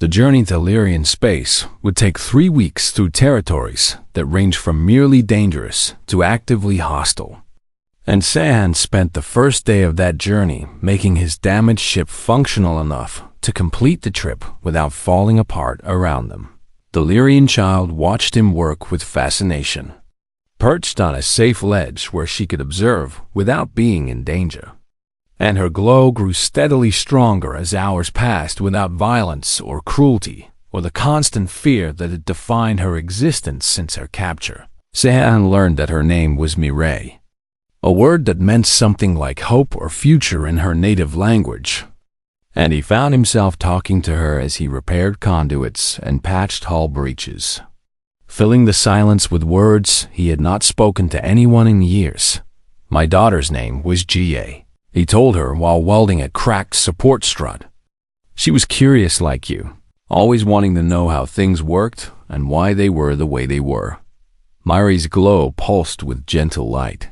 The journey to Lyrian space would take 3 weeks through territories that range from merely dangerous to actively hostile. And Sahan spent the first day of that journey making his damaged ship functional enough to complete the trip without falling apart around them. The Lyrian child watched him work with fascination, perched on a safe ledge where she could observe without being in danger. And her glow grew steadily stronger as hours passed without violence or cruelty or the constant fear that had defined her existence since her capture. Sahan learned that her name was Mireille, a word that meant something like hope or future in her native language, and he found himself talking to her as he repaired conduits and patched hull breaches, filling the silence with words he had not spoken to anyone in years. "My daughter's name was Ga," he told her while welding a cracked support strut. "She was curious like you, always wanting to know how things worked and why they were the way they were." Mireille's glow pulsed with gentle light,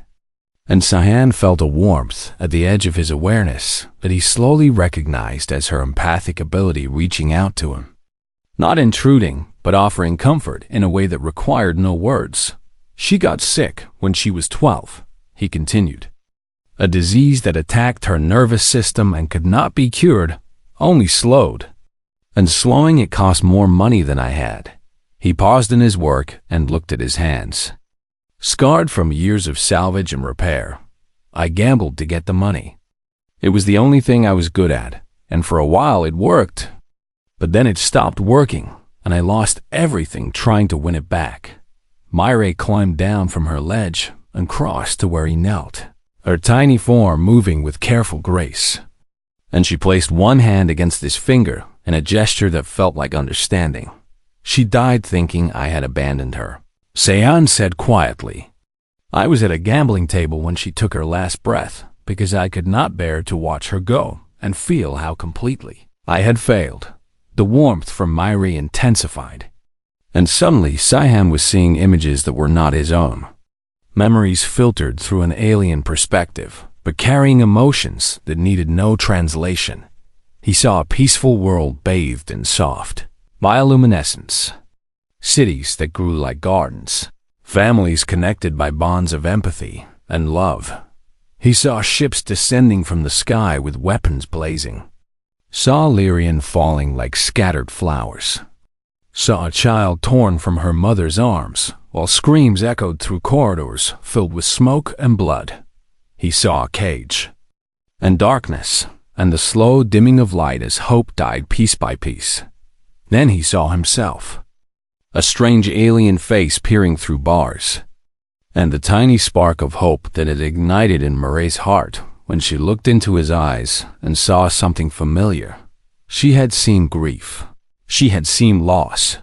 and Sahan felt a warmth at the edge of his awareness that he slowly recognized as her empathic ability reaching out to him. Not intruding, but offering comfort in a way that required no words. "She got sick when she was 12, he continued. "A disease that attacked her nervous system and could not be cured, only slowed. And slowing it cost more money than I had." He paused in his work and looked at his hands, scarred from years of salvage and repair. "I gambled to get the money. It was the only thing I was good at, and for a while it worked. But then it stopped working, and I lost everything trying to win it back." Mireille climbed down from her ledge and crossed to where he knelt, her tiny form moving with careful grace. And she placed one hand against his finger in a gesture that felt like understanding. "She died thinking I had abandoned her," Sahan said quietly. "I was at a gambling table when she took her last breath because I could not bear to watch her go and feel how completely I had failed." The warmth from Mireille intensified, and suddenly Sahan was seeing images that were not his own. Memories filtered through an alien perspective, but carrying emotions that needed no translation. He saw a peaceful world bathed in soft bioluminescence, cities that grew like gardens, families connected by bonds of empathy and love. He saw ships descending from the sky with weapons blazing, saw Lyrian falling like scattered flowers, saw a child torn from her mother's arms while screams echoed through corridors filled with smoke and blood. He saw a cage, and darkness, and the slow dimming of light as hope died piece by piece. Then he saw himself, a strange alien face peering through bars, and the tiny spark of hope that had ignited in Mireille's heart when she looked into his eyes and saw something familiar. She had seen grief. She had seen loss.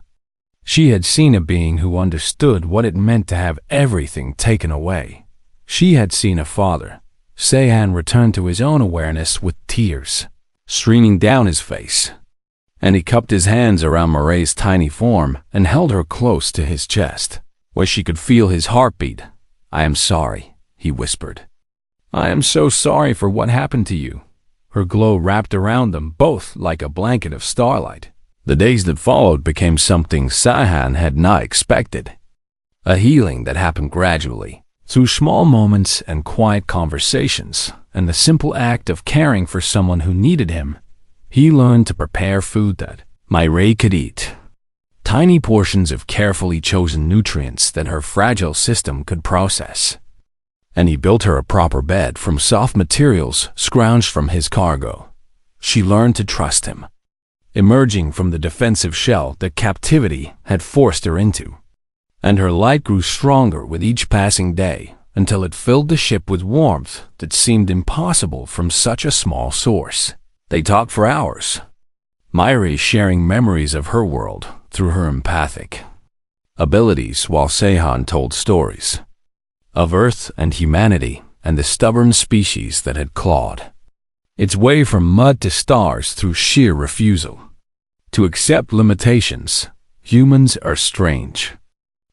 She had seen a being who understood what it meant to have everything taken away. She had seen a father. Sahan returned to his own awareness with tears streaming down his face, and he cupped his hands around Mireille's tiny form and held her close to his chest, where she could feel his heartbeat. "I am sorry," he whispered. "I am so sorry for what happened to you." Her glow wrapped around them both like a blanket of starlight. The days that followed became something Sahan had not expected. A healing that happened gradually, through small moments and quiet conversations, and the simple act of caring for someone who needed him. He learned to prepare food that Mireille could eat, tiny portions of carefully chosen nutrients that her fragile system could process. And he built her a proper bed from soft materials scrounged from his cargo. She learned to trust him, emerging from the defensive shell that captivity had forced her into. And her light grew stronger with each passing day until it filled the ship with warmth that seemed impossible from such a small source. They talked for hours, Mireille sharing memories of her world through her empathic abilities while Sahan told stories of Earth and humanity and the stubborn species that had clawed its way from mud to stars through sheer refusal to accept limitations. Humans are strange,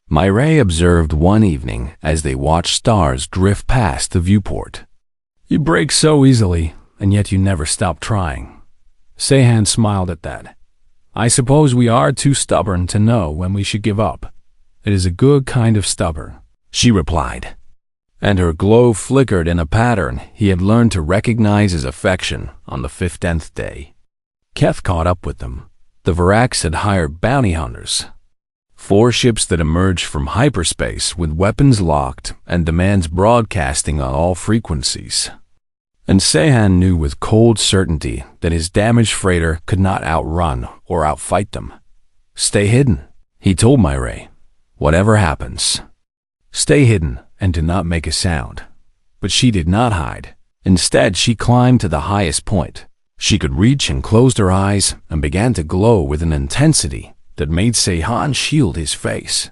Mireille observed one evening as they watched stars drift past the viewport. "You break so easily, and yet you never stop trying." Sahan smiled at that. I suppose we are too stubborn to know when we should give up. It is a good kind of stubborn, she replied. And her glow flickered in a pattern he had learned to recognize as affection on the 15th day. Keth caught up with them. The Varax had hired bounty hunters. 4 ships that emerged from hyperspace with weapons locked and demands broadcasting on all frequencies. And Sehan knew with cold certainty that his damaged freighter could not outrun or outfight them. Stay hidden, he told Myrae. Whatever happens, stay hidden and do not make a sound. But she did not hide. Instead, she climbed to the highest point. She could reach and closed her eyes and began to glow with an intensity that made Sehan shield his face.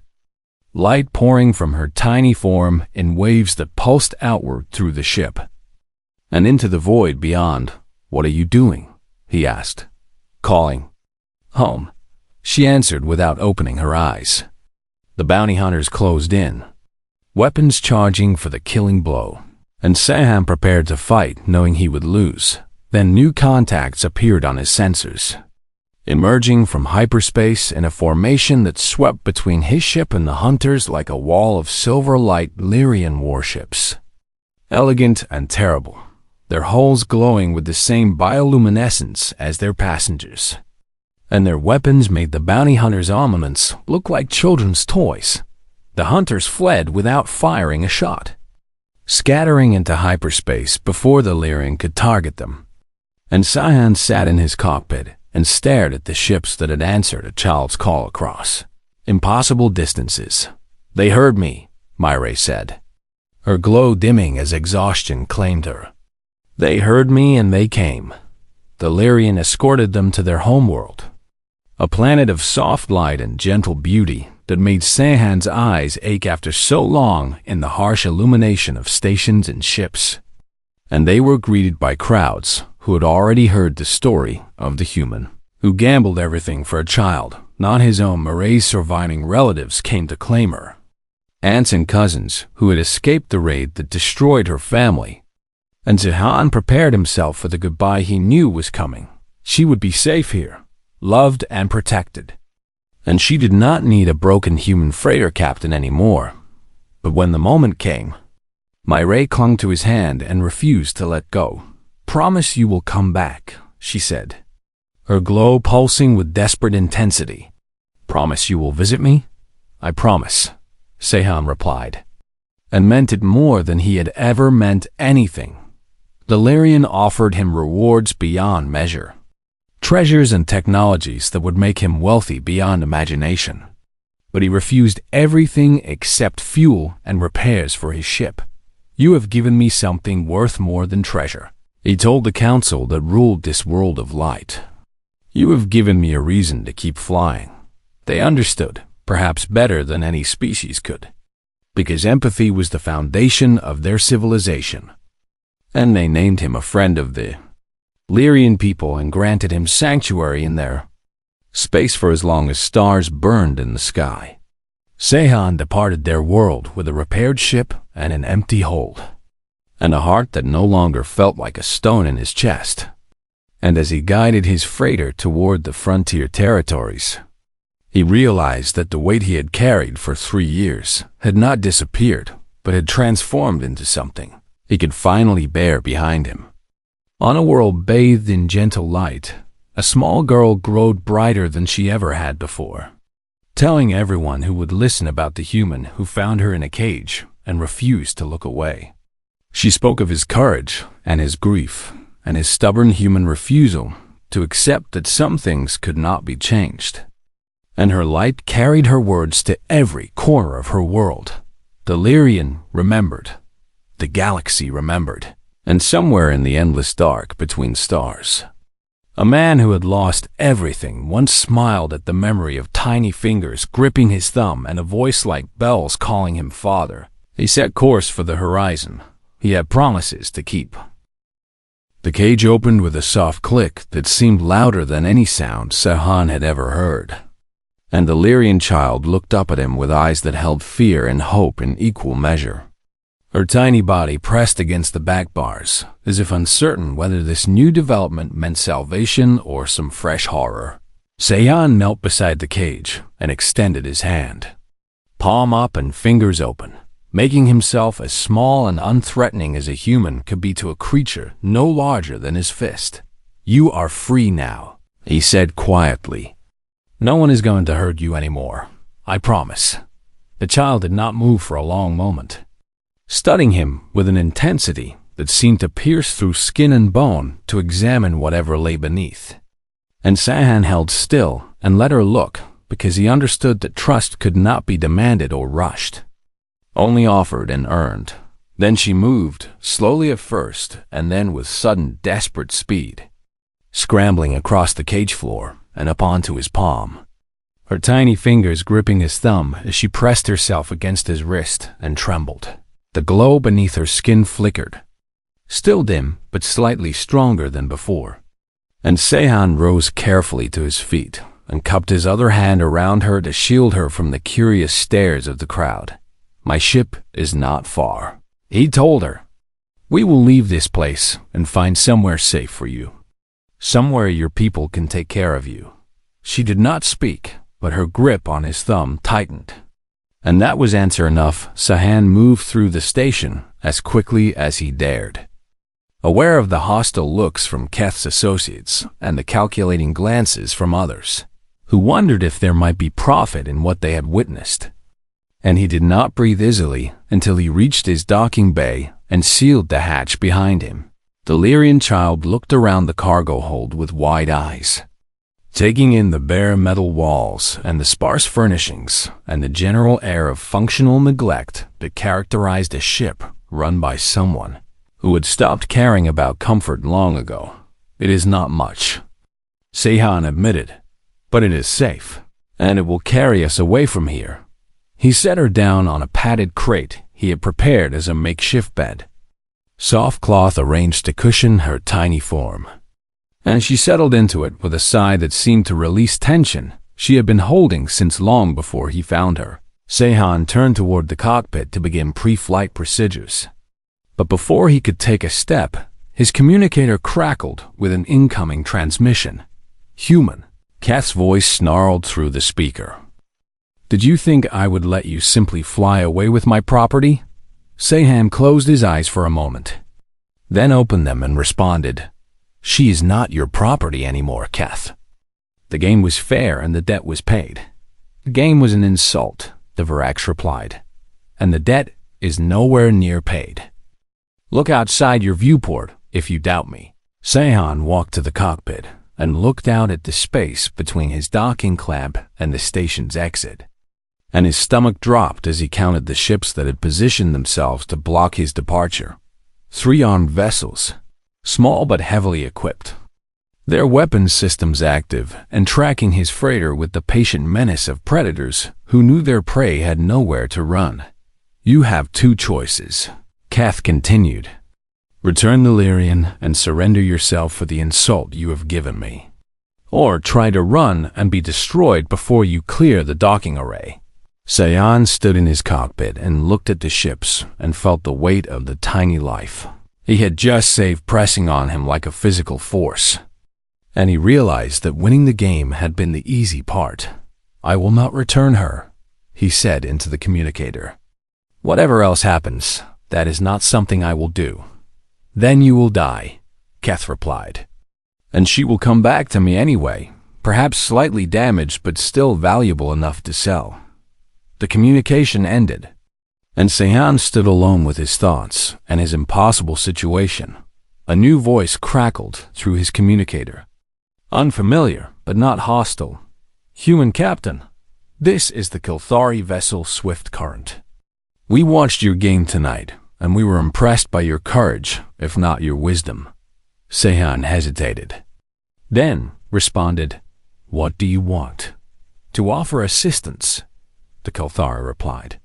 Light pouring from her tiny form in waves that pulsed outward through the ship. And into the void beyond. What are you doing? He asked. Calling. Home, she answered without opening her eyes. The bounty hunters closed in, weapons charging for the killing blow, and Sehan prepared to fight knowing he would lose. Then new contacts appeared on his sensors, emerging from hyperspace in a formation that swept between his ship and the hunters like a wall of silver light Lyrian warships. Elegant and terrible, their hulls glowing with the same bioluminescence as their passengers. And their weapons made the bounty hunters' armaments look like children's toys. The hunters fled without firing a shot, scattering into hyperspace before the Lyrian could target them. And Sehan sat in his cockpit and stared at the ships that had answered a child's call across impossible distances. They heard me, Myrae said, her glow dimming as exhaustion claimed her. They heard me and they came. The Lyrian escorted them to their homeworld, a planet of soft light and gentle beauty that made Sehan's eyes ache after so long in the harsh illumination of stations and ships. And they were greeted by crowds who had already heard the story of the human who gambled everything for a child. Not his own. Myrae's surviving relatives came to claim her. Aunts and cousins who had escaped the raid that destroyed her family. And Sehan prepared himself for the goodbye he knew was coming. She would be safe here, loved and protected. And she did not need a broken human freighter captain anymore. But when the moment came, Myrae clung to his hand and refused to let go. Promise you will come back, she said, her glow pulsing with desperate intensity. Promise you will visit me? I promise, Sehan replied, and meant it more than he had ever meant anything. The Lyrian offered him rewards beyond measure, treasures and technologies that would make him wealthy beyond imagination. But he refused everything except fuel and repairs for his ship. You have given me something worth more than treasure, he told the council that ruled this world of light. You have given me a reason to keep flying. They understood, perhaps better than any species could, because empathy was the foundation of their civilization. And they named him a friend of the Lyrian people and granted him sanctuary in their space for as long as stars burned in the sky. Sehan departed their world with a repaired ship and an empty hold, and a heart that no longer felt like a stone in his chest. And as he guided his freighter toward the frontier territories, he realized that the weight he had carried for 3 years had not disappeared, but had transformed into something he could finally bear behind him. On a world bathed in gentle light, a small girl glowed brighter than she ever had before, telling everyone who would listen about the human who found her in a cage and refused to look away. She spoke of his courage and his grief and his stubborn human refusal to accept that some things could not be changed. And her light carried her words to every corner of her world. The Lyrian remembered. The galaxy remembered. And somewhere in the endless dark between stars, a man who had lost everything once smiled at the memory of tiny fingers gripping his thumb and a voice like bells calling him father. He set course for the horizon. He had promises to keep. The cage opened with a soft click that seemed louder than any sound Sehan had ever heard. And the Lyrian child looked up at him with eyes that held fear and hope in equal measure. Her tiny body pressed against the back bars, as if uncertain whether this new development meant salvation or some fresh horror. Seihan knelt beside the cage and extended his hand, palm up and fingers open, making himself as small and unthreatening as a human could be to a creature no larger than his fist. "You are free now," he said quietly. "No one is going to hurt you anymore, I promise." The child did not move for a long moment, studying him with an intensity that seemed to pierce through skin and bone to examine whatever lay beneath. And Seihan held still and let her look, because he understood that trust could not be demanded or rushed, only offered and earned. Then she moved, slowly at first, and then with sudden, desperate speed, scrambling across the cage floor and up onto his palm, her tiny fingers gripping his thumb as she pressed herself against his wrist and trembled. The glow beneath her skin flickered, still dim but slightly stronger than before. And Seihan rose carefully to his feet and cupped his other hand around her to shield her from the curious stares of the crowd. "My ship is not far," he told her. "We will leave this place and find somewhere safe for you. Somewhere your people can take care of you." She did not speak, but her grip on his thumb tightened. And that was answer enough. Seihan moved through the station as quickly as he dared, aware of the hostile looks from Keth's associates and the calculating glances from others, who wondered if there might be profit in what they had witnessed. And he did not breathe easily until he reached his docking bay and sealed the hatch behind him. The Lyrian child looked around the cargo hold with wide eyes, taking in the bare metal walls and the sparse furnishings and the general air of functional neglect that characterized a ship run by someone who had stopped caring about comfort long ago. "It is not much," Seihan admitted, "but it is safe, and it will carry us away from here." He set her down on a padded crate he had prepared as a makeshift bed, soft cloth arranged to cushion her tiny form, and she settled into it with a sigh that seemed to release tension she had been holding since long before he found her. Seihan turned toward the cockpit to begin pre-flight procedures. But before he could take a step, his communicator crackled with an incoming transmission. "Human," Keth's voice snarled through the speaker. "Did you think I would let you simply fly away with my property?" Seihan closed his eyes for a moment, then opened them and responded, "She is not your property anymore, Keth. The game was fair and the debt was paid." "The game was an insult," the Virax replied, "and the debt is nowhere near paid. Look outside your viewport if you doubt me." Seihan walked to the cockpit and looked out at the space between his docking clamp and the station's exit, and his stomach dropped as he counted the ships that had positioned themselves to block his departure. 3 armed vessels, small but heavily equipped, their weapons systems active and tracking his freighter with the patient menace of predators who knew their prey had nowhere to run. "You have 2 choices," Keth continued. "Return the Lyrian and surrender yourself for the insult you have given me, or try to run and be destroyed before you clear the docking array." Seihan stood in his cockpit and looked at the ships and felt the weight of the tiny life he had just saved pressing on him like a physical force. And he realized that winning the game had been the easy part. "I will not return her," he said into the communicator. "Whatever else happens, that is not something I will do." "Then you will die," Keth replied. "And she will come back to me anyway, perhaps slightly damaged but still valuable enough to sell." The communication ended, and Seihan stood alone with his thoughts and his impossible situation. A new voice crackled through his communicator. Unfamiliar, but not hostile. "Human Captain, this is the Kilthari vessel Swift Current. We watched your game tonight, and we were impressed by your courage, if not your wisdom." Seihan hesitated, then responded, "What do you want?" "To offer assistance," the Kilthari replied.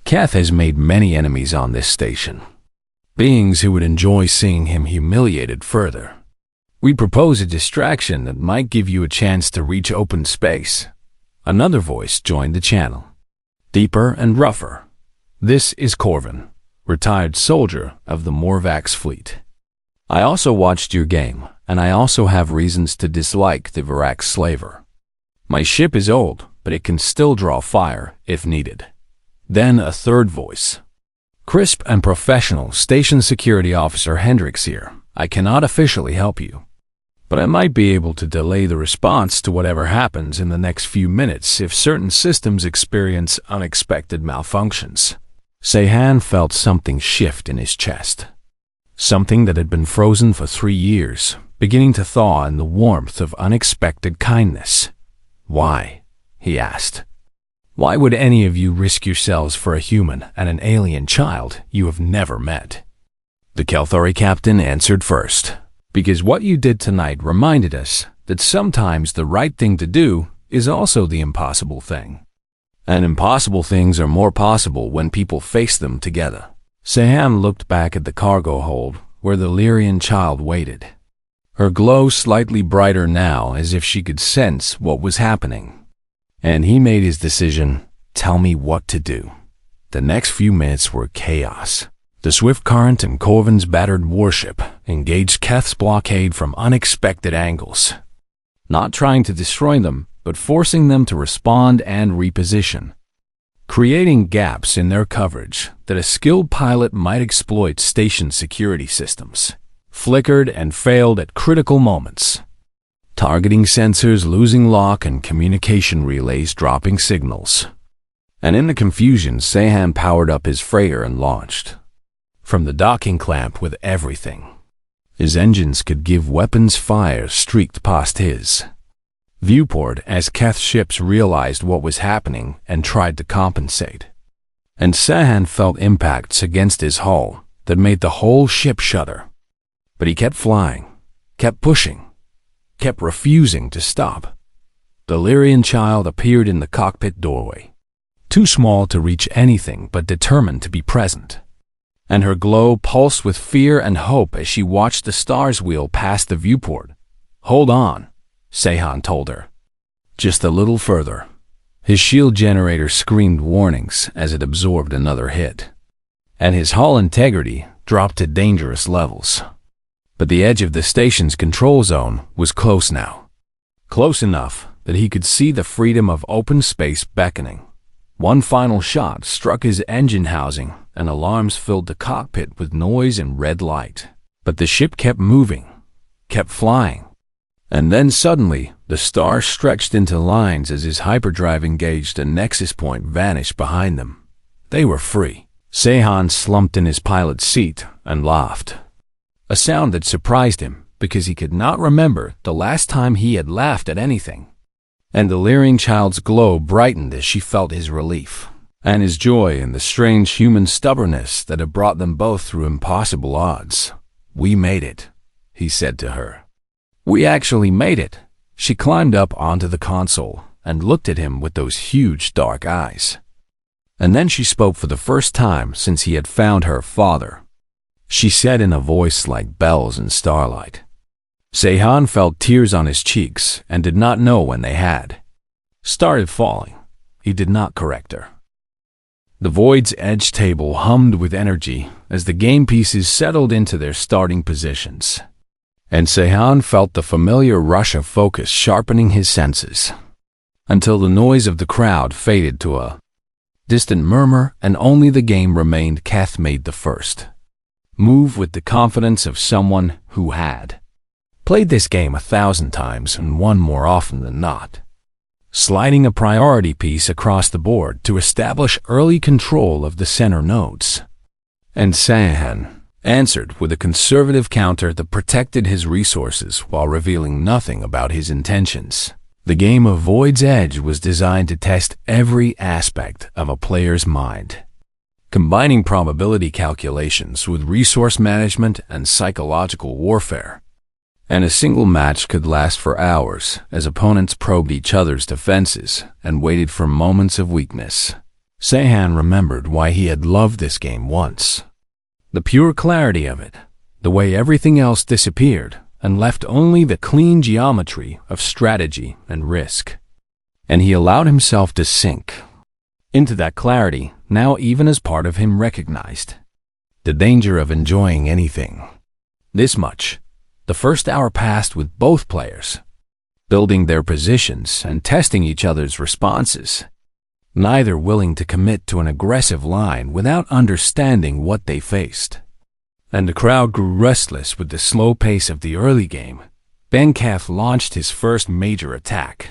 "Keth has made many enemies on this station, beings who would enjoy seeing him humiliated further. We propose a distraction that might give you a chance to reach open space." Another voice joined the channel, deeper and rougher. "This is Corvin, retired soldier of the Morvax fleet. I also watched your game, and I also have reasons to dislike the Virax slaver. My ship is old, but it can still draw fire if needed. Then a third voice. Crisp and professional Station Security Officer Hendricks here. I cannot officially help you, but I might be able to delay the response to whatever happens in the next few minutes if certain systems experience unexpected malfunctions. Sehan felt something shift in his chest. Something that had been frozen for 3 years, beginning to thaw in the warmth of unexpected kindness. Why? He asked. Why would any of you risk yourselves for a human and an alien child you have never met? The Kelthori captain answered first. Because what you did tonight reminded us that sometimes the right thing to do is also the impossible thing. And impossible things are more possible when people face them together. Sehan looked back at the cargo hold where the Lyrian child waited. Her glow slightly brighter now as if she could sense what was happening. And he made his decision, tell me what to do. The next few minutes were chaos. The Swift Current and Corvin's battered warship engaged Keth's blockade from unexpected angles, not trying to destroy them, but forcing them to respond and reposition, creating gaps in their coverage that a skilled pilot might exploit station security systems, flickered and failed at critical moments, targeting sensors losing lock and communication relays dropping signals. And in the confusion, Sehan powered up his freighter and launched. From the docking clamp with everything. His engines could give weapons fire streaked past his viewport as Keth's ships realized what was happening and tried to compensate. And Sehan felt impacts against his hull that made the whole ship shudder. But he kept flying, kept pushing, kept refusing to stop. The Lyrian child appeared in the cockpit doorway, too small to reach anything but determined to be present. And her glow pulsed with fear and hope as she watched the stars wheel past the viewport. Hold on, Sehan told her. Just a little further. His shield generator screamed warnings as it absorbed another hit. And his hull integrity dropped to dangerous levels. But the edge of the station's control zone was close now. Close enough that he could see the freedom of open space beckoning. One final shot struck his engine housing, and alarms filled the cockpit with noise and red light. But the ship kept moving, kept flying. And then suddenly, the stars stretched into lines as his hyperdrive engaged a nexus point vanished behind them. They were free. Sehan slumped in his pilot's seat and laughed. A sound that surprised him because he could not remember the last time he had laughed at anything. And the Lyrian child's glow brightened as she felt his relief, and his joy in the strange human stubbornness that had brought them both through impossible odds. We made it, he said to her. We actually made it. She climbed up onto the console and looked at him with those huge dark eyes. And then she spoke for the first time since he had found her father. She said in a voice like bells in starlight. Sehan felt tears on his cheeks and did not know when they had started falling. He did not correct her. The Void's edge table hummed with energy as the game pieces settled into their starting positions. And Sehan felt the familiar rush of focus sharpening his senses, until the noise of the crowd faded to a distant murmur and only the game remained. Keth made the first move with the confidence of someone who had played this game 1,000 times and won more often than not, sliding a priority piece across the board to establish early control of the center nodes. And Sehan answered with a conservative counter that protected his resources while revealing nothing about his intentions. The game of Void's Edge was designed to test every aspect of a player's mind, combining probability calculations with resource management and psychological warfare. And a single match could last for hours as opponents probed each other's defenses and waited for moments of weakness. Sehan remembered why he had loved this game once. The pure clarity of it, the way everything else disappeared and left only the clean geometry of strategy and risk. And he allowed himself to sink into that clarity, now even as part of him recognized the danger of enjoying anything this much. The first hour passed with both players building their positions and testing each other's responses, neither willing to commit to an aggressive line without understanding what they faced. And the crowd grew restless with the slow pace of the early game. Ben-Kath launched his first major attack,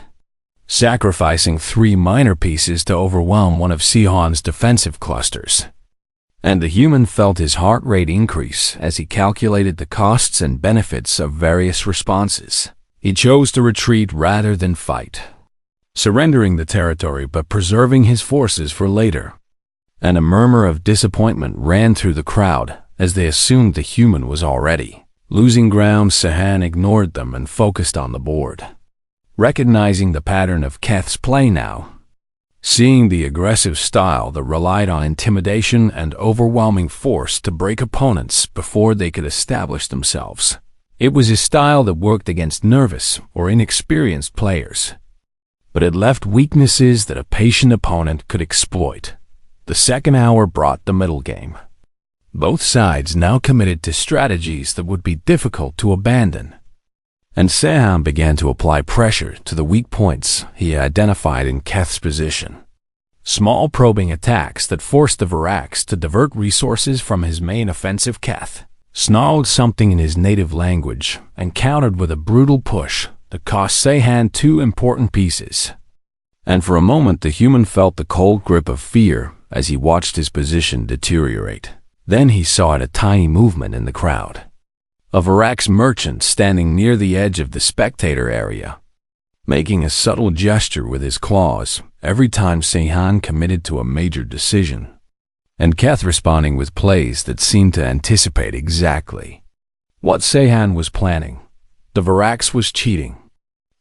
sacrificing 3 minor pieces to overwhelm one of Sihon's defensive clusters. And the human felt his heart rate increase as he calculated the costs and benefits of various responses. He chose to retreat rather than fight, surrendering the territory but preserving his forces for later. And a murmur of disappointment ran through the crowd as they assumed the human was already losing ground. Sahan ignored them and focused on the board, recognizing the pattern of Keth's play now. Seeing the aggressive style that relied on intimidation and overwhelming force to break opponents before they could establish themselves. It was a style that worked against nervous or inexperienced players, but it left weaknesses that a patient opponent could exploit. The second hour brought the middle game. Both sides now committed to strategies that would be difficult to abandon, and Sahan began to apply pressure to the weak points he identified in Keth's position. Small probing attacks that forced the Varax to divert resources from his main offensive. Keth snarled something in his native language and countered with a brutal push that cost Sahan 2 important pieces. And for a moment the human felt the cold grip of fear as he watched his position deteriorate. Then he saw a tiny movement in the crowd. A Varax merchant standing near the edge of the spectator area, making a subtle gesture with his claws every time Sahan committed to a major decision, and Keth responding with plays that seemed to anticipate exactly what Sahan was planning. The Varax was cheating.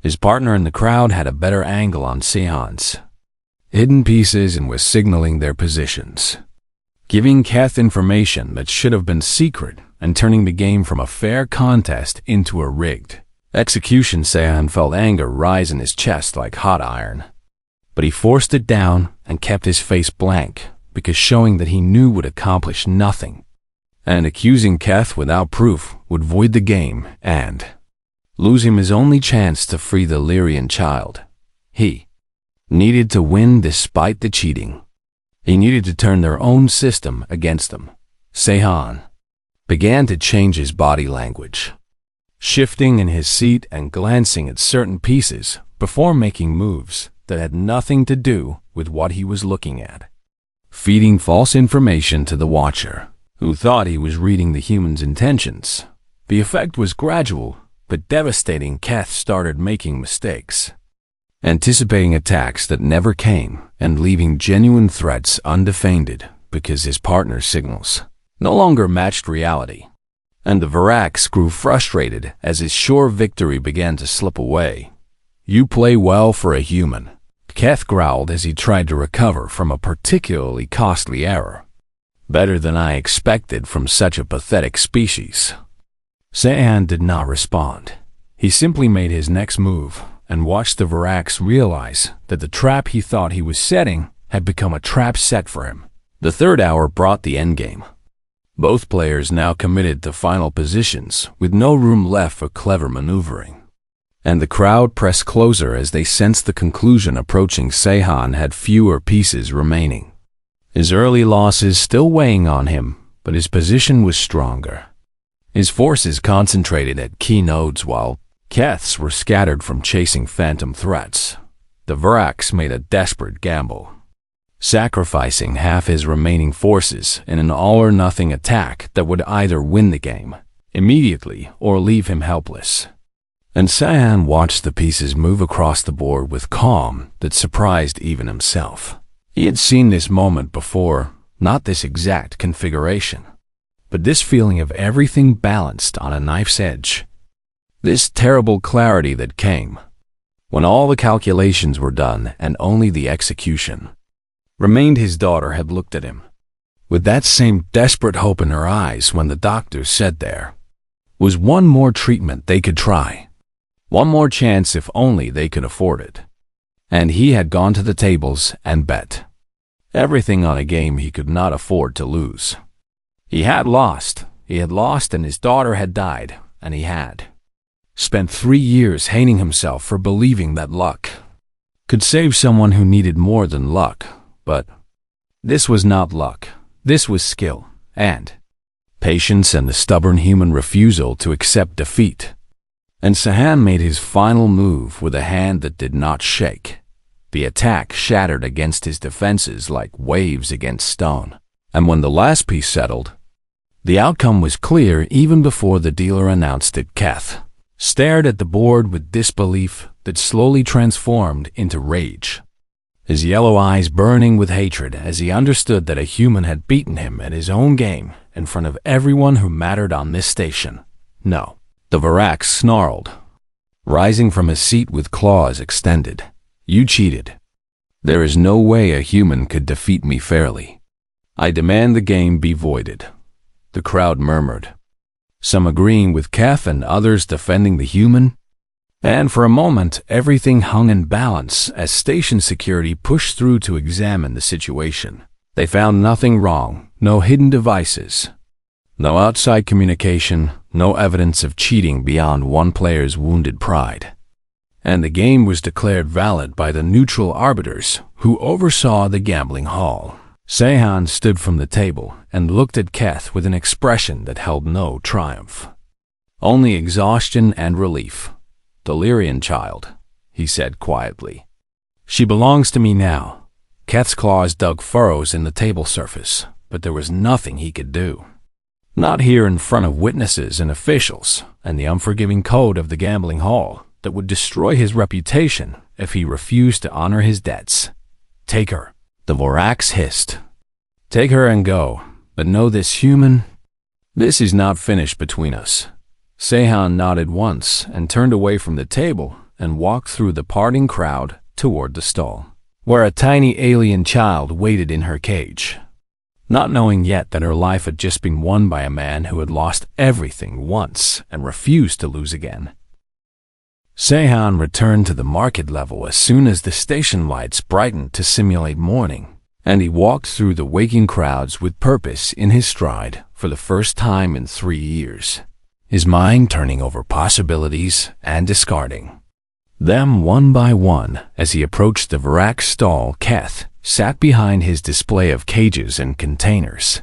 His partner in the crowd had a better angle on Sahan's hidden pieces and was signaling their positions, giving Keth information that should have been secret and turning the game from a fair contest into a rigged execution. Sahan felt anger rise in his chest like hot iron, but he forced it down and kept his face blank because showing that he knew would accomplish nothing, and accusing Keth without proof would void the game and lose him his only chance to free the Lyrian child. He needed to win despite the cheating. He needed to turn their own system against them. Sahan began to change his body language, shifting in his seat and glancing at certain pieces before making moves that had nothing to do with what he was looking at, feeding false information to the watcher, who thought he was reading the human's intentions. The effect was gradual but devastating. Keth started making mistakes, anticipating attacks that never came and leaving genuine threats undefended because his partner's signals no longer matched reality. And the Varax grew frustrated as his sure victory began to slip away. "You play well for a human," Keth growled as he tried to recover from a particularly costly error. "Better than I expected from such a pathetic species." Sahan did not respond. He simply made his next move and watched the Varax realize that the trap he thought he was setting had become a trap set for him. The third hour brought the endgame. Both players now committed to final positions with no room left for clever maneuvering, and the crowd pressed closer as they sensed the conclusion approaching. Sahan had fewer pieces remaining, his early losses still weighing on him, but his position was stronger. His forces concentrated at key nodes while Keth's were scattered from chasing phantom threats. The Varax made a desperate gamble, sacrificing half his remaining forces in an all-or-nothing attack that would either win the game immediately or leave him helpless. And Sahan watched the pieces move across the board with calm that surprised even himself. He had seen this moment before, not this exact configuration, but this feeling of everything balanced on a knife's edge. This terrible clarity that came when all the calculations were done and only the execution remained. His daughter had looked at him with that same desperate hope in her eyes when the doctor said there was one more treatment they could try, one more chance if only they could afford it. And he had gone to the tables and bet everything on a game he could not afford to lose. He had lost and his daughter had died, and he had spent 3 years hating himself for believing that luck could save someone who needed more than luck, but this was not luck. This was skill and patience and the stubborn human refusal to accept defeat. And Sahan made his final move with a hand that did not shake. The attack shattered against his defenses like waves against stone. And when the last piece settled, the outcome was clear even before the dealer announced it. Keth stared at the board with disbelief that slowly transformed into rage, his yellow eyes burning with hatred as he understood that a human had beaten him at his own game in front of everyone who mattered on this station. No, the Varax snarled, rising from his seat with claws extended. You cheated. There is no way a human could defeat me fairly. I demand the game be voided. The crowd murmured, some agreeing with Keth and others defending the human. And for a moment, everything hung in balance as station security pushed through to examine the situation. They found nothing wrong, no hidden devices, no outside communication, no evidence of cheating beyond one player's wounded pride. And the game was declared valid by the neutral arbiters who oversaw the gambling hall. Sahan stood from the table and looked at Keth with an expression that held no triumph, only exhaustion and relief. Delirian child, he said quietly. She belongs to me now. Keth's claws dug furrows in the table surface, but there was nothing he could do. Not here in front of witnesses and officials and the unforgiving code of the gambling hall that would destroy his reputation if he refused to honor his debts. Take her, the Vorax hissed. Take her and go, but know this, human, this is not finished between us. Sahan nodded once and turned away from the table and walked through the parting crowd toward the stall, where a tiny alien child waited in her cage, not knowing yet that her life had just been won by a man who had lost everything once and refused to lose again. Sahan returned to the market level as soon as the station lights brightened to simulate morning, and he walked through the waking crowds with purpose in his stride for the first time in 3 years, his mind turning over possibilities and discarding them one by one. As he approached the Varax stall, Keth sat behind his display of cages and containers,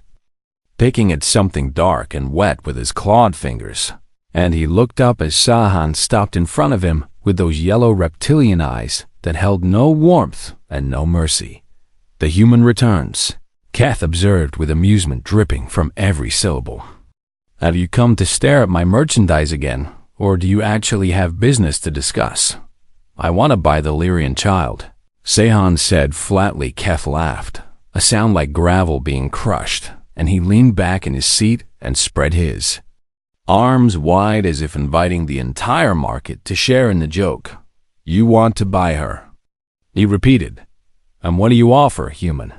picking at something dark and wet with his clawed fingers. And he looked up as Sahan stopped in front of him with those yellow reptilian eyes that held no warmth and no mercy. The human returns, Keth observed with amusement dripping from every syllable. Have you come to stare at my merchandise again, or do you actually have business to discuss? I want to buy the Lyrian child, Sahan said flatly. Keth laughed, a sound like gravel being crushed, and he leaned back in his seat and spread his arms wide as if inviting the entire market to share in the joke. You want to buy her, he repeated. And what do you offer, human?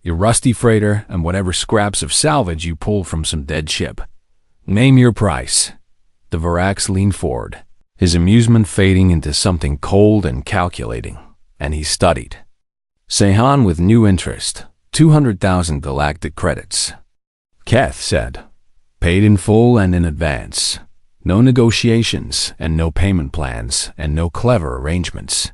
Your rusty freighter and whatever scraps of salvage you pull from some dead ship. Name your price. The Varax leaned forward, his amusement fading into something cold and calculating, and he studied Sahan with new interest. 200,000 galactic credits, Keth said. Paid in full and in advance. No negotiations and no payment plans and no clever arrangements.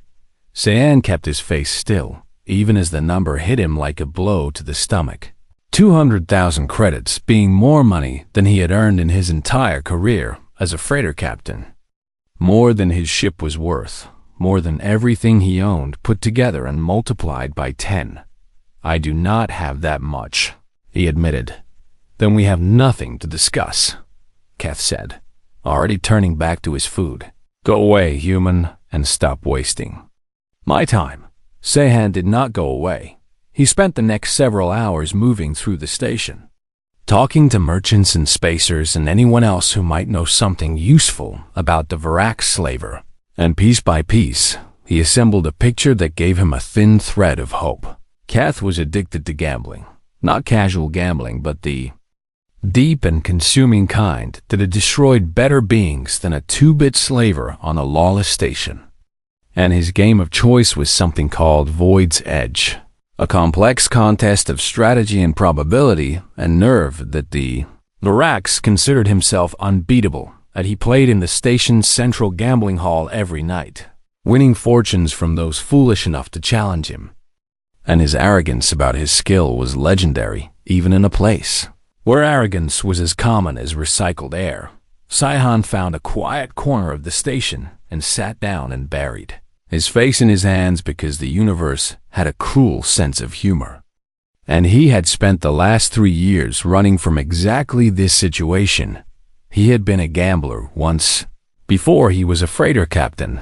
Sahan kept his face still, even as the number hit him like a blow to the stomach. 200,000 credits being more money than he had earned in his entire career as a freighter captain. More than his ship was worth, more than everything he owned put together and multiplied by 10. I do not have that much, he admitted. Then we have nothing to discuss, Keth said, already turning back to his food. Go away, human, and stop wasting my time. Sahan did not go away. He spent the next several hours moving through the station, talking to merchants and spacers and anyone else who might know something useful about the Varax slaver. And piece by piece, he assembled a picture that gave him a thin thread of hope. Keth was addicted to gambling. Not casual gambling, but the deep and consuming kind that had destroyed better beings than a 2-bit slaver on a lawless station. And his game of choice was something called Void's Edge, a complex contest of strategy and probability and nerve that the Varax considered himself unbeatable that he played in the station's central gambling hall every night, winning fortunes from those foolish enough to challenge him. And his arrogance about his skill was legendary, even in a place where arrogance was as common as recycled air. Sci-Han found a quiet corner of the station and sat down and buried his face in his hands because the universe had a cruel sense of humor. And he had spent the last 3 years running from exactly this situation. He had been a gambler once, before he was a freighter captain.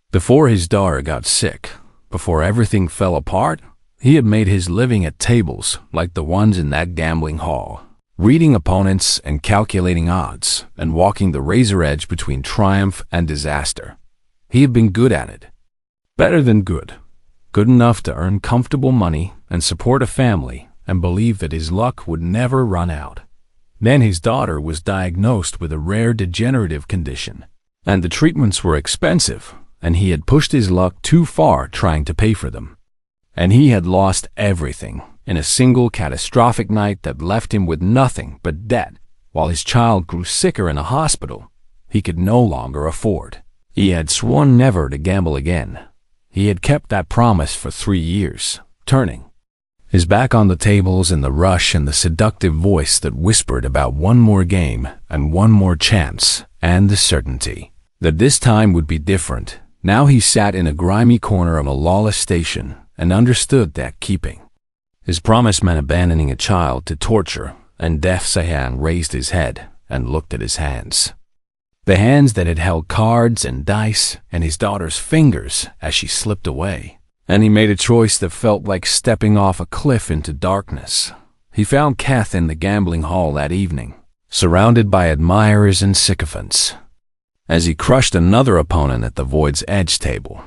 Before his daughter got sick, before everything fell apart, he had made his living at tables like the ones in that gambling hall, reading opponents and calculating odds and walking the razor edge between triumph and disaster. He had been good at it. Better than good. Good enough to earn comfortable money and support a family and believe that his luck would never run out. Then his daughter was diagnosed with a rare degenerative condition, and the treatments were expensive, and he had pushed his luck too far trying to pay for them. And he had lost everything in a single catastrophic night that left him with nothing but debt, while his child grew sicker in a hospital he could no longer afford. He had sworn never to gamble again. He had kept that promise for 3 years, turning his back on the tables in the rush and the seductive voice that whispered about one more game and one more chance, and the certainty that this time would be different. Now he sat in a grimy corner of a lawless station and understood that keeping his promise meant abandoning a child to torture, and deaf Sci-Han raised his head and looked at his hands. The hands that had held cards and dice and his daughter's fingers as she slipped away. And he made a choice that felt like stepping off a cliff into darkness. He found Keth in the gambling hall that evening, surrounded by admirers and sycophants, as he crushed another opponent at the Void's Edge table.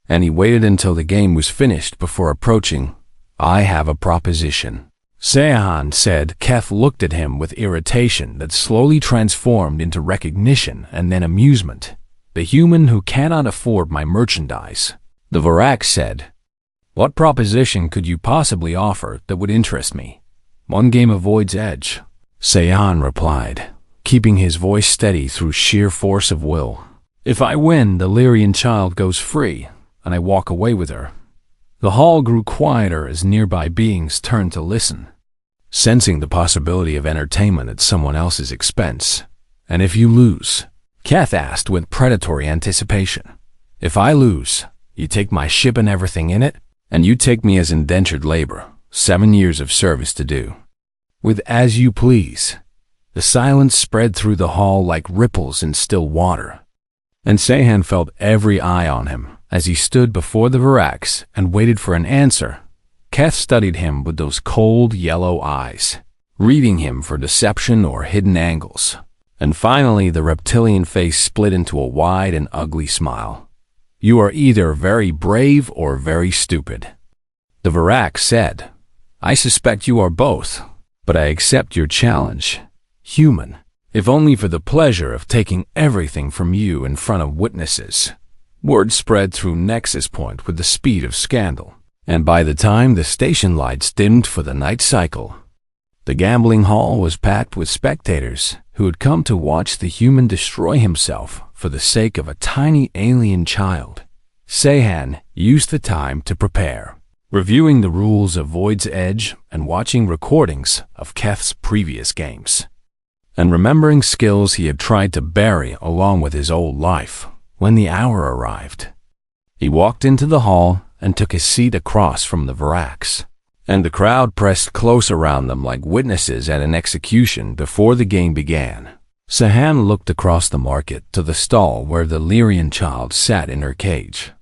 And he waited until the game was finished before approaching. "I have a proposition," Sci-Han said. Keth looked at him with irritation that slowly transformed into recognition and then amusement. "The human who cannot afford my merchandise," the Varak said. "What proposition could you possibly offer that would interest me?" "One game of Void's Edge," Sci-Han replied, keeping his voice steady through sheer force of will. "If I win, the Lyrian child goes free, and I walk away with her." The hall grew quieter as nearby beings turned to listen, sensing the possibility of entertainment at someone else's expense. "And if you lose?" Keth asked with predatory anticipation. "If I lose, you take my ship and everything in it, and you take me as indentured labor, 7 years of service to do." "With as you please." The silence spread through the hall like ripples in still water, and Sci-Han felt every eye on him as he stood before the Varaks and waited for an answer. Keth studied him with those cold yellow eyes, reading him for deception or hidden angles. And finally the reptilian face split into a wide and ugly smile. "You are either very brave or very stupid," the Varak said. "I suspect you are both, but I accept your challenge. Human, if only for the pleasure of taking everything from you in front of witnesses." Word spread through Nexus Point with the speed of scandal, and by the time the station lights dimmed for the night cycle, the gambling hall was packed with spectators who had come to watch the human destroy himself for the sake of a tiny alien child. Sci-Han used the time to prepare, reviewing the rules of Void's Edge and watching recordings of Keth's previous games, and remembering skills he had tried to bury along with his old life. When the hour arrived, he walked into the hall and took his seat across from the Varaks, and the crowd pressed close around them like witnesses at an execution before the game began. Sci-Han looked across the market to the stall where the Lyrian child sat in her cage.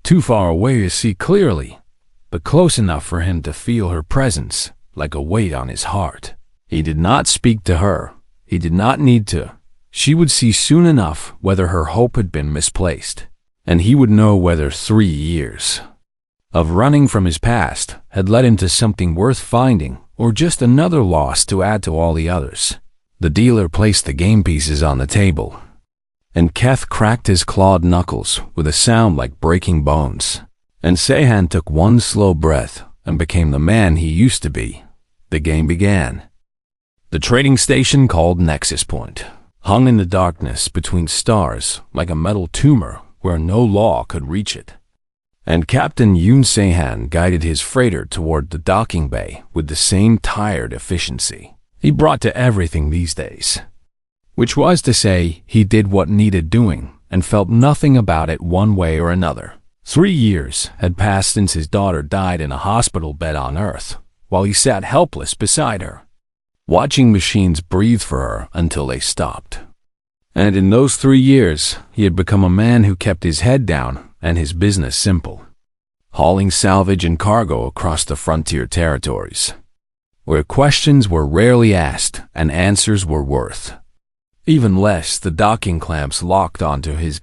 Too far away to see clearly, but close enough for him to feel her presence like a weight on his heart. He did not speak to her. He did not need to. She would see soon enough whether her hope had been misplaced, and he would know whether 3 years of running from his past had led him to something worth finding or just another loss to add to all the others. The dealer placed the game pieces on the table, and Keth cracked his clawed knuckles with a sound like breaking bones, and Sci-Han took one slow breath and became the man he used to be. The game began. The trading station called Nexus Point hung in the darkness between stars like a metal tumor where no law could reach it. And Captain Yoon Se-han guided his freighter toward the docking bay with the same tired efficiency he brought to everything these days. Which was to say, he did what needed doing and felt nothing about it one way or another. 3 years had passed since his daughter died in a hospital bed on Earth, while he sat helpless beside her, watching machines breathe for her until they stopped. And in those 3 years, he had become a man who kept his head down and his business simple, hauling salvage and cargo across the frontier territories, where questions were rarely asked and answers were worth even less the docking clamps locked onto his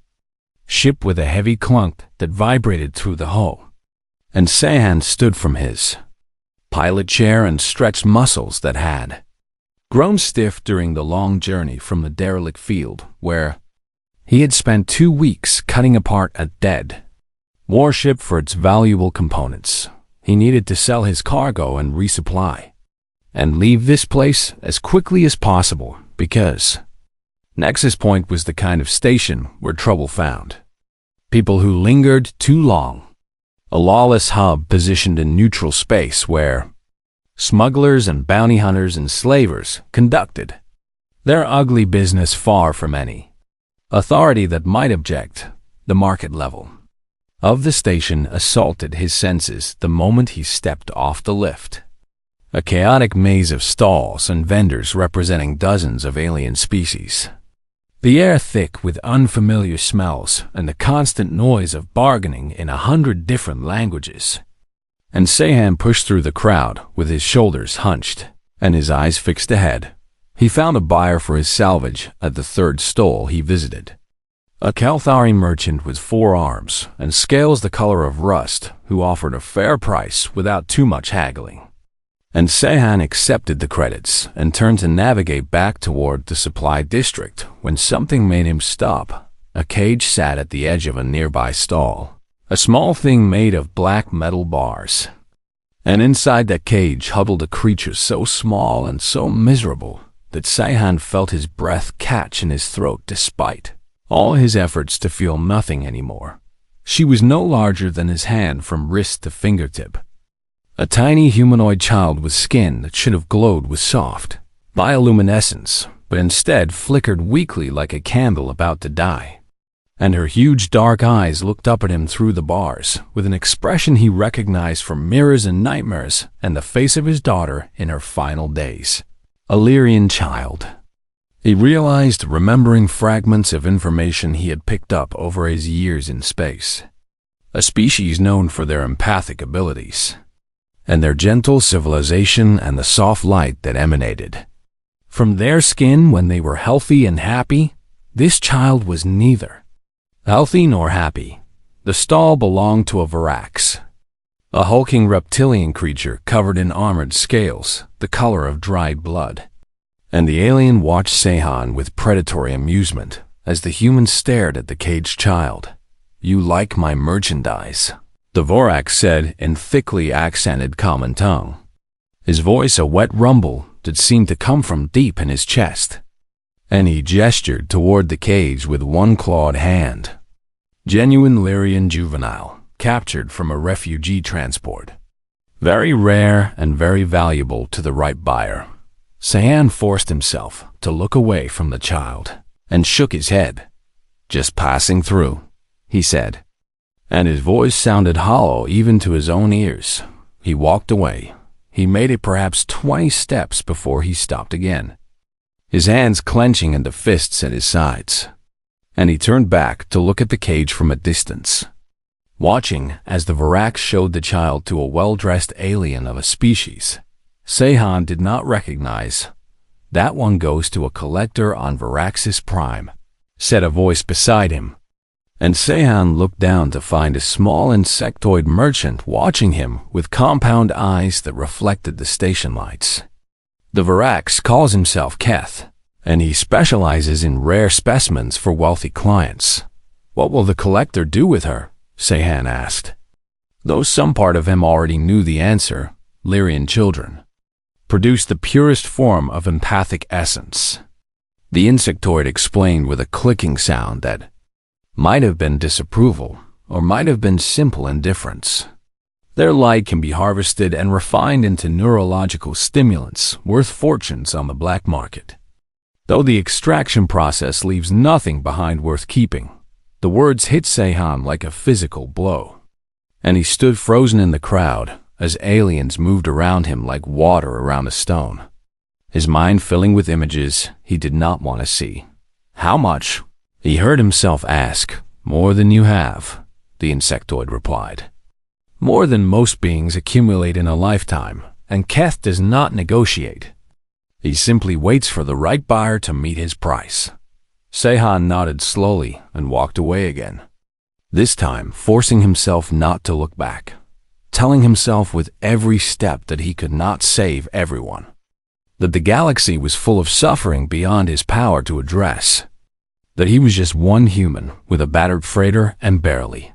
ship with a heavy clunk that vibrated through the hull. And Se-han stood from his pilot chair and stretched muscles that had grown stiff during the long journey from the derelict field where he had spent 2 weeks cutting apart a dead warship for its valuable components. He needed to sell his cargo and resupply, and leave this place as quickly as possible because Nexus Point was the kind of station where trouble found people who lingered too long, a lawless hub positioned in neutral space where smugglers and bounty hunters and slavers conducted their ugly business far from any authority that might object. The market level of the station assaulted his senses the moment he stepped off the lift. A chaotic maze of stalls and vendors representing dozens of alien species. The air thick with unfamiliar smells and the constant noise of bargaining in 100 different languages. And Se-han pushed through the crowd with his shoulders hunched and his eyes fixed ahead. He found a buyer for his salvage at the third stall he visited. A Kalthari merchant with 4 arms and scales the color of rust who offered a fair price without too much haggling. And Se-han accepted the credits and turned to navigate back toward the supply district when something made him stop. A cage sat at the edge of a nearby stall, a small thing made of black metal bars. And inside that cage huddled a creature so small and so miserable that Se-han felt his breath catch in his throat despite all his efforts to feel nothing anymore. She was no larger than his hand from wrist to fingertip. A tiny humanoid child with skin that should have glowed with soft bioluminescence, but instead flickered weakly like a candle about to die. And her huge dark eyes looked up at him through the bars with an expression he recognized from mirrors and nightmares and the face of his daughter in her final days. A Lyrian child. He realized, remembering fragments of information he had picked up over his years in space. A species known for their empathic abilities, and their gentle civilization and the soft light that emanated from their skin when they were healthy and happy. This child was neither healthy nor happy. The stall belonged to a Varax, a hulking reptilian creature covered in armored scales, the color of dried blood. And the alien watched Se-han with predatory amusement as the human stared at the caged child. "You like my merchandise?" the Vorax said in thickly accented common tongue, his voice a wet rumble that seemed to come from deep in his chest. And he gestured toward the cage with one clawed hand. Genuine Lyrian juvenile, captured from a refugee transport. Very rare and very valuable to the right buyer. Se-han forced himself to look away from the child and shook his head. "Just passing through," he said. And his voice sounded hollow even to his own ears. He walked away. He made it perhaps 20 steps before he stopped again, his hands clenching into fists at his sides. And he turned back to look at the cage from a distance, watching as the Varax showed the child to a well-dressed alien of a species Se-han did not recognize. "That one goes to a collector on Varaxis Prime," said a voice beside him. And Se-han looked down to find a small insectoid merchant watching him with compound eyes that reflected the station lights. The Varax calls himself Keth, and he specializes in rare specimens for wealthy clients. "What will the collector do with her?" Se-han asked. Though some part of him already knew the answer, Lyrian children produce the purest form of empathic essence. The insectoid explained with a clicking sound that might have been disapproval or might have been simple indifference. Their light can be harvested and refined into neurological stimulants worth fortunes on the black market. Though the extraction process leaves nothing behind worth keeping, the words hit Seihan like a physical blow, and he stood frozen in the crowd as aliens moved around him like water around a stone, his mind filling with images he did not want to see. "How much?" he heard himself ask. "More than you have," the insectoid replied. "More than most beings accumulate in a lifetime, and Keth does not negotiate. He simply waits for the right buyer to meet his price." Seihan nodded slowly and walked away again, this time forcing himself not to look back, telling himself with every step that he could not save everyone, that the galaxy was full of suffering beyond his power to address, that he was just one human with a battered freighter and barely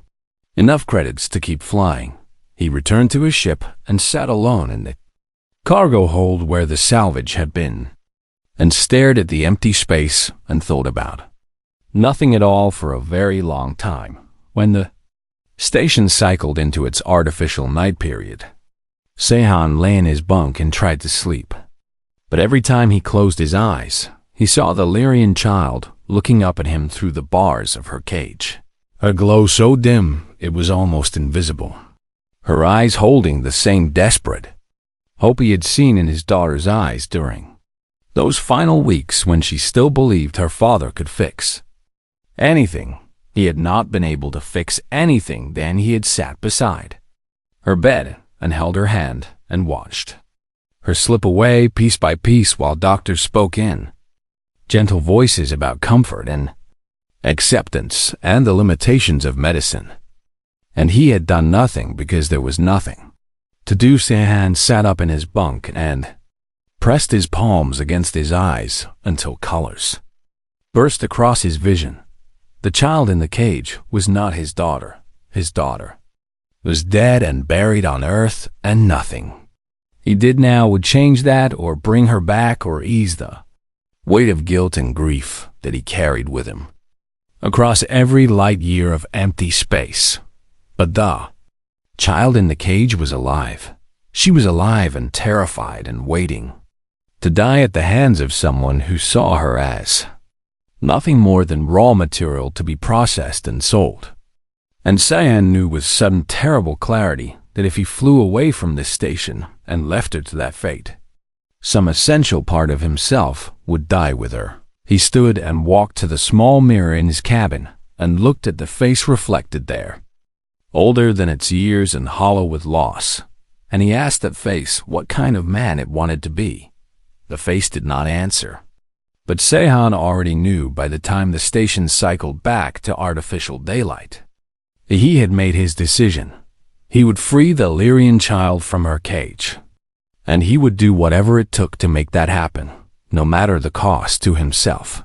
enough credits to keep flying. He returned to his ship and sat alone in the cargo hold where the salvage had been, and stared at the empty space and thought about nothing at all for a very long time. When the station cycled into its artificial night period, Seihan lay in his bunk and tried to sleep. But every time he closed his eyes, he saw the Lyrian child looking up at him through the bars of her cage, a glow so dim it was almost invisible, her eyes holding the same desperate hope he had seen in his daughter's eyes during those final weeks when she still believed her father could fix anything. He had not been able to fix anything. Then he had sat beside her bed and held her hand and watched her slip away piece by piece while doctors spoke in gentle voices about comfort and acceptance and the limitations of medicine. And he had done nothing because there was nothing to do. Seihan sat up in his bunk and pressed his palms against his eyes until colors burst across his vision. The child in the cage was not his daughter. His daughter was dead and buried on Earth, and nothing he did now would change that or bring her back or ease the weight of guilt and grief that he carried with him across every light year of empty space. But the child in the cage was alive. She was alive and terrified and waiting to die at the hands of someone who saw her as nothing more than raw material to be processed and sold. And Seihan knew with sudden terrible clarity that if he flew away from this station and left her to that fate, some essential part of himself would die with her. He stood and walked to the small mirror in his cabin and looked at the face reflected there, older than its years and hollow with loss, and he asked that face what kind of man it wanted to be. The face did not answer. But Seihan already knew by the time the station cycled back to artificial daylight. He had made his decision. He would free the Lyrian child from her cage, and he would do whatever it took to make that happen, no matter the cost to himself.